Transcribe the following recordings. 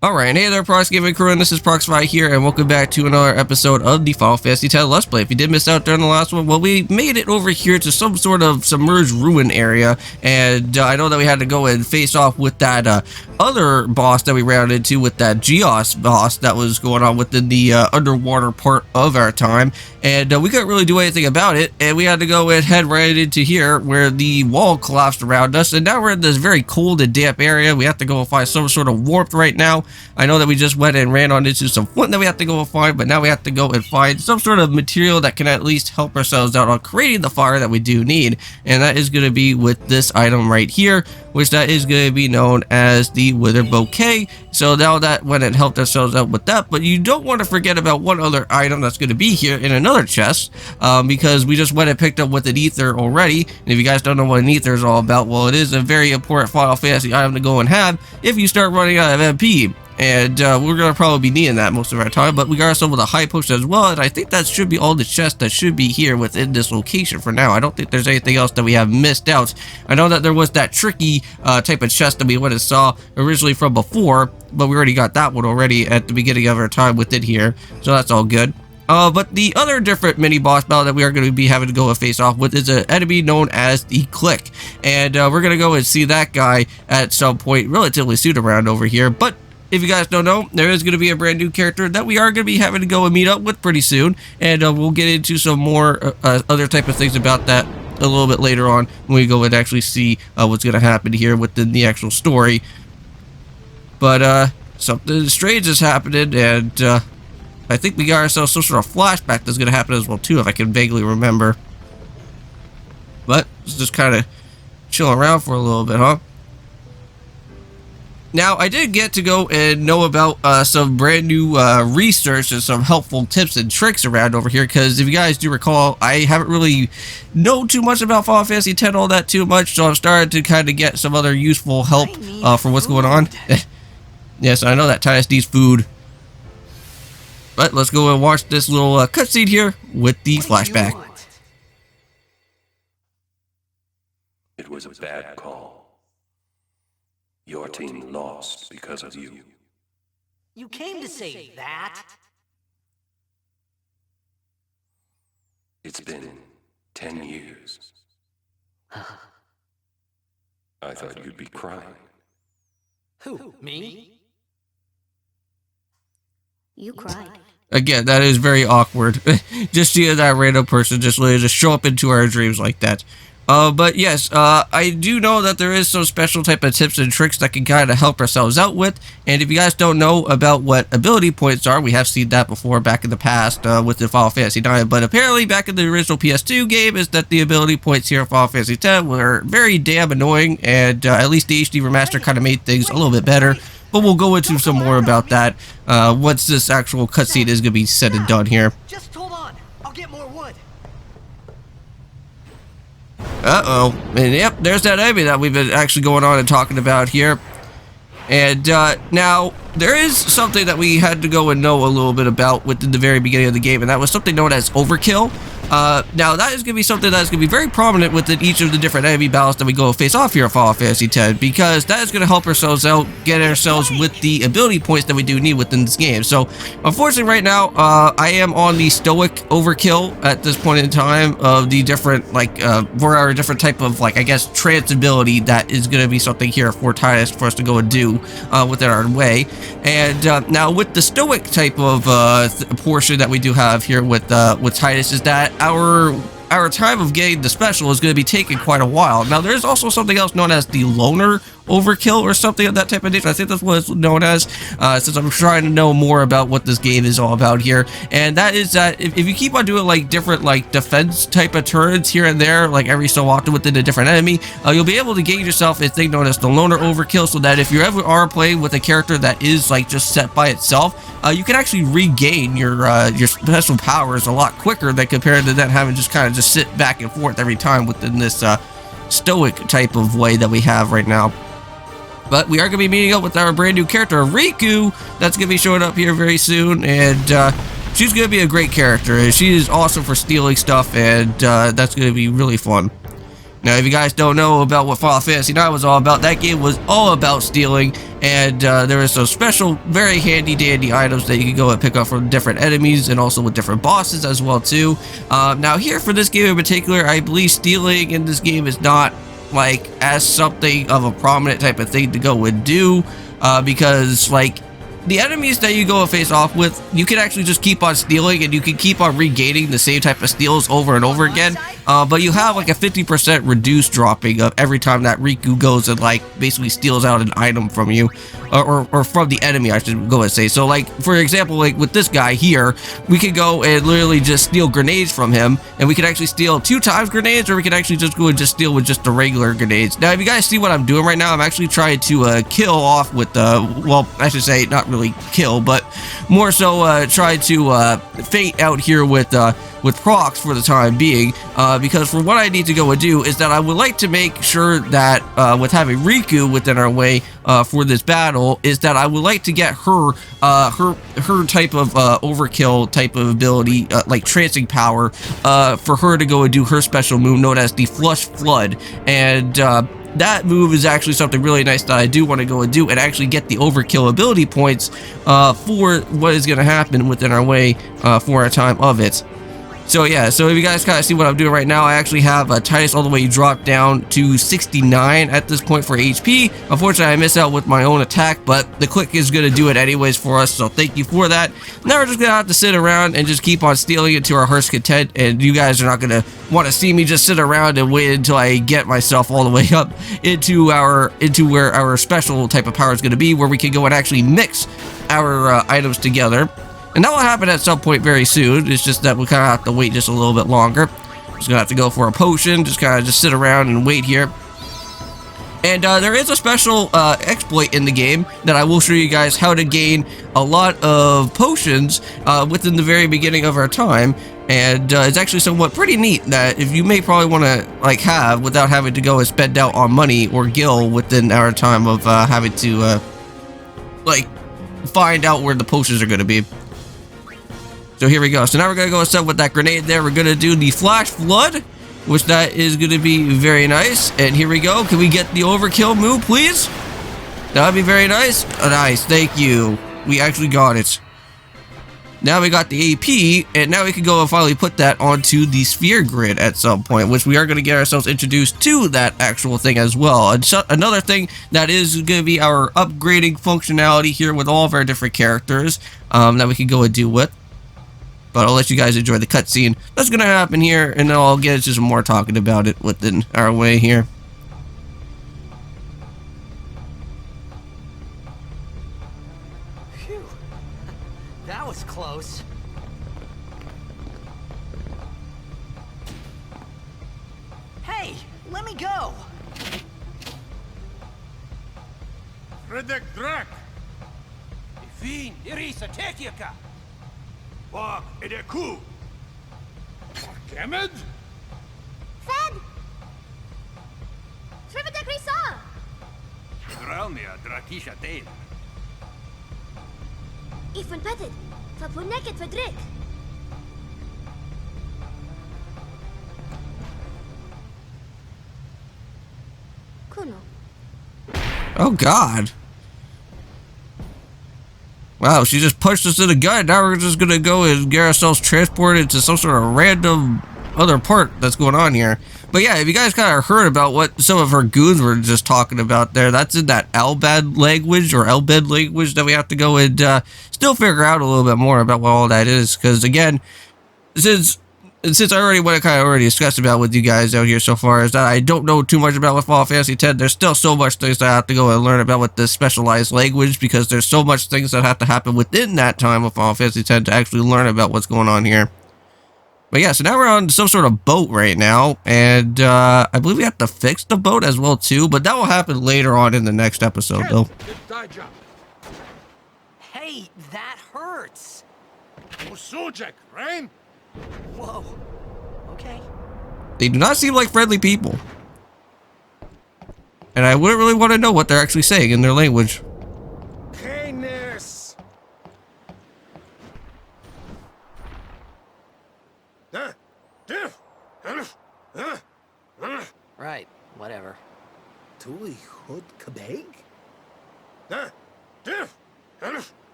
Alright, hey there Prox Gaming Crew, and this is Proxify here, and welcome back to another episode of the Final Fantasy X Let's Play. If you did miss out during the last one, well, we made it over here to some sort of submerged ruin area, and I know that we had to go and face off with that other boss that we ran into with that Geos boss that was going on within the underwater part of our time, and we couldn't really do anything about it, and we had to go and head right into here where the wall collapsed around us, and now we're in this very cold and damp area. We have to go and find some sort of warmth right now. I know that we just went and ran on into some flint that we have to go and find, but now we have to go and find some sort of material that can at least help ourselves out on creating the fire that we do need, and that is going to be with this item right here, which that is going to be known as the Wither Bouquet. So now that went and helped ourselves out with that, but you don't want to forget about one other item that's going to be here in another chest, because we just went and picked up with an ether already, and if you guys don't know what an ether is all about, well, it is a very important Final Fantasy item to go and have if you start running out of MP. And we're going to probably be needing that most of our time, but we got ourselves with a high potion as well, and I think that should be all the chests that should be here within this location for now. I don't think there's anything else that we have missed out. I know that there was that tricky type of chest that we went and saw originally from before, but we already got that one already at the beginning of our time with it here, so that's all good. But the other different mini-boss battle that we are going to be having to go and face off with is an enemy known as the Klikk, and we're going to go and see that guy at some point relatively soon around over here, but if you guys don't know, there is going to be a brand new character that we are going to be having to go and meet up with pretty soon, and we'll get into some more other type of things about that a little bit later on when we go and actually see what's going to happen here within the actual story. But something strange is happening, and I think we got ourselves some sort of flashback that's going to happen as well too, if I can vaguely remember. But let's just kind of chill around for a little bit, huh? Now, I did get to go and know about some brand new research and some helpful tips and tricks around over here, because if you guys do recall, I haven't really known too much about Final Fantasy X all that too much, so I'm starting to kind of get some other useful help for what's going on. Yes, I know that Titus needs food. But let's go and watch this little cutscene here with the flashback. It was a bad call. Your team lost because of you. You came to say that? It's been 10 years. I thought you'd be crying. Who, me? You cried. Again, that is very awkward. Just seeing that random person just literally just show up into our dreams like that. But yes, I do know that there is some special type of tips and tricks that can kind of help ourselves out with, and if you guys don't know about what ability points are, we have seen that before back in the past with the Final Fantasy IX, but apparently back in the original PS2 game is that the ability points here in Final Fantasy X were very damn annoying, and at least the HD remaster kind of made things a little bit better, but we'll go into some more about that once this actual cutscene is going to be said and done here. Just hold on. I'll get more wood. Uh-oh. And yep, there's that enemy that we've been actually going on and talking about here. And now, there is something that we had to go and know a little bit about within the very beginning of the game, and that was something known as overkill. Now, that is going to be something that is going to be very prominent within each of the different enemy battles that we go and face off here in Final Fantasy X, because that is going to help ourselves out, get ourselves with the ability points that we do need within this game. So, unfortunately, right now, I am on the stoic overkill at this point in time of the different, like, for our different type of, like, I guess, trance ability that is going to be something here for Titus for us to go and do within our way. And now, with the stoic type of portion that we do have here with Titus is that our time of getting the special is going to be taking quite a while. Now, there's also something else known as the loner overkill or something of that type of nature. I think that's what it's known as, since I'm trying to know more about what this game is all about here. And that is that if you keep on doing like different like defense type of turns here and there, like every so often within a different enemy, you'll be able to gain yourself a thing known as the loner overkill, so that if you ever are playing with a character that is like just set by itself, you can actually regain your special powers a lot quicker than compared to then having just kind of just sit back and forth every time within this stoic type of way that we have right now. But we are going to be meeting up with our brand new character, Riku, that's going to be showing up here very soon, and she's going to be a great character. She is awesome for stealing stuff, and that's going to be really fun. Now, if you guys don't know about what Final Fantasy IX was all about, that game was all about stealing, and there was some special, very handy-dandy items that you could go and pick up from different enemies and also with different bosses as well, too. Now, here for this game in particular, I believe stealing in this game is not, like, as something of a prominent type of thing to go and do, because, like, the enemies that you go and face off with, you can actually just keep on stealing and you can keep on regaining the same type of steals over and over again, but you have like a 50% reduced dropping of every time that Riku goes and like basically steals out an item from you, or from the enemy, I should go and say. So like, for example, like with this guy here, we could go and literally just steal grenades from him, and we could actually steal 2 times grenades, or we could actually just go and just steal with just the regular grenades. Now, if you guys see what I'm doing right now, I'm actually trying to kill off with well, I should say not really kill, but more so try to fate out here with Prox for the time being, because for what I need to go and do is that I would like to make sure that with having Riku within our way for this battle, is that I would like to get her type of overkill type of ability, like trancing power, for her to go and do her special move known as the Flush Flood, and that move is actually something really nice that I do want to go and do and actually get the overkill ability points for what is going to happen within our way for our time of it. So yeah, so if you guys kind of see what I'm doing right now, I actually have Titus all the way dropped down to 69 at this point for HP. Unfortunately, I miss out with my own attack, but the Klikk is going to do it anyways for us, so thank you for that. Now we're just going to have to sit around and just keep on stealing it to our heart's content, and you guys are not going to want to see me just sit around and wait until I get myself all the way up into where our special type of power is going to be, where we can go and actually mix our items together. And that will happen at some point very soon. It's just that we kind of have to wait just a little bit longer. Just gonna have to go for a potion, just kind of just sit around and wait here. And there is a special exploit in the game that I will show you guys how to gain a lot of potions within the very beginning of our time. And it's actually somewhat pretty neat that if you may probably want to like have without having to go and spend out on money or gil within our time of having to like find out where the potions are going to be. So here we go. So now we're going to go and set with that grenade there. We're going to do the Flash Flood, which that is going to be very nice. And here we go. Can we get the overkill move, please? That would be very nice. Nice. Thank you. We actually got it. Now we got the AP, and now we can go and finally put that onto the sphere grid at some point, which we are going to get ourselves introduced to that actual thing as well. And so another thing that is going to be our upgrading functionality here with all of our different characters that we can go and do with. But I'll let you guys enjoy the cutscene that's going to happen here, and then I'll get into some more talking about it within our way here. Phew. That was close. Hey, let me go! Redek Drak! Fin, Irisa, Tekiaka! Bak Edeku! Kemed? Fed! Trivida Grisa! Dralmia, Drakisha Tail. Ifun Petit, Fapuneket Fedrik. Kuno. Oh god. Wow, she just punched us in the gut. Now we're just gonna go and get ourselves transported to some sort of random other part that's going on here. But yeah, if you guys kind of heard about what some of her goons were just talking about there, that's in that Albed language or Elbed language that we have to go and still figure out a little bit more about what all that is. Because again, since I already what I kind of already discussed about with you guys out here so far is that I don't know too much about with Final Fantasy X. There's still so much things that I have to go and learn about with this specialized language, because there's so much things that have to happen within that time of Final Fantasy X to actually learn about what's going on here. But yeah, so now we're on some sort of boat right now, and I believe we have to fix the boat as well too, but that will happen later on in the next episode though. Hey, that hurts! Usujek, right? Whoa. Okay. They do not seem like friendly people. And I wouldn't really want to know what they're actually saying in their language. Canis! Right. Hod Kabeg?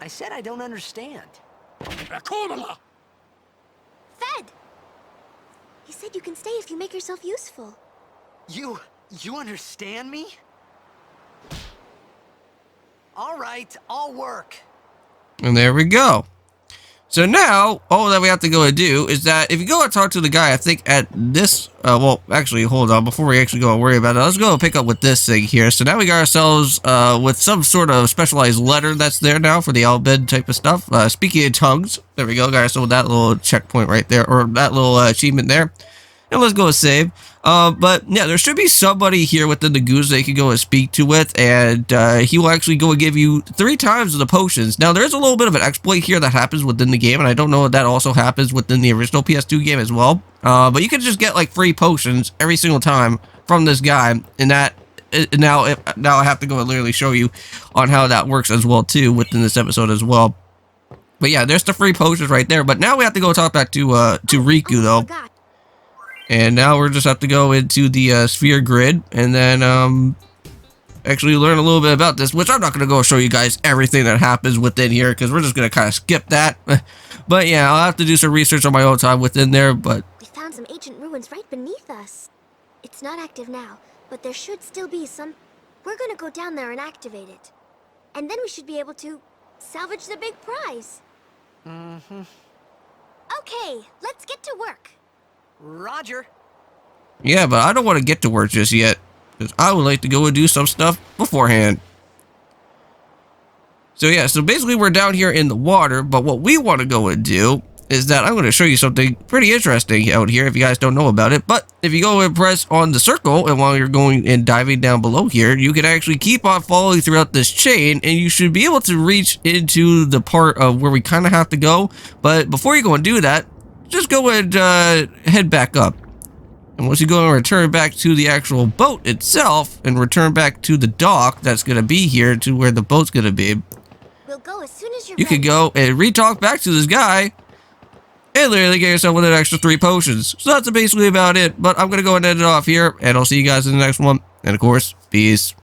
I said I don't understand. Akumala! Fed! He said you can stay if you make yourself useful. You understand me? All right, I'll work. And there we go. So now, all that we have to go and do is that if you go and talk to the guy, I think at this, well, actually, hold on, before we actually go and worry about it, let's go and pick up with this thing here. So now we got ourselves with some sort of specialized letter that's there now for the Albed type of stuff. Speaking in tongues, there we go, guys. So that little checkpoint right there, or that little achievement there. And let's go and save. But yeah, there should be somebody here within the goose that you can go and speak to with, and he will actually go and give you 3 times of the potions. Now, there's a little bit of an exploit here that happens within the game, and I don't know if that also happens within the original PS2 game as well. But you can just get like free potions every single time from this guy, and that now I have to go and literally show you on how that works as well too within this episode as well. But yeah, there's the free potions right there. But now we have to go talk back to Riku though. Forgot. And now we just have to go into the sphere grid and then actually learn a little bit about this, which I'm not going to go show you guys everything that happens within here because we're just going to kind of skip that. But yeah, I'll have to do some research on my own time within there. But We found some ancient ruins right beneath us. It's not active now, but there should still be some. We're gonna go down there and activate it. And then we should be able to salvage the big prize. Mm-hmm. Okay, let's get to work. Roger. yeah, but I don't want to get to work just yet because I would like to go and do some stuff beforehand. So yeah, so basically we're down here in the water, but what we want to go and do is that I'm going to show you something pretty interesting out here if you guys don't know about it. But if you go and press on the circle, and while you're going and diving down below here, you can actually keep on following throughout this chain, and you should be able to reach into the part of where we kind of have to go. But before you go and do that, just go and head back up. And once you go and return back to the actual boat itself, and return back to the dock that's going to be here to where the boat's going to be, We'll go as soon as you're you ready. can go and re-talk back to this guy and literally get yourself with an extra 3 potions. So that's basically about it. But I'm going to go and end it off here, and I'll see you guys in the next one. And of course, peace.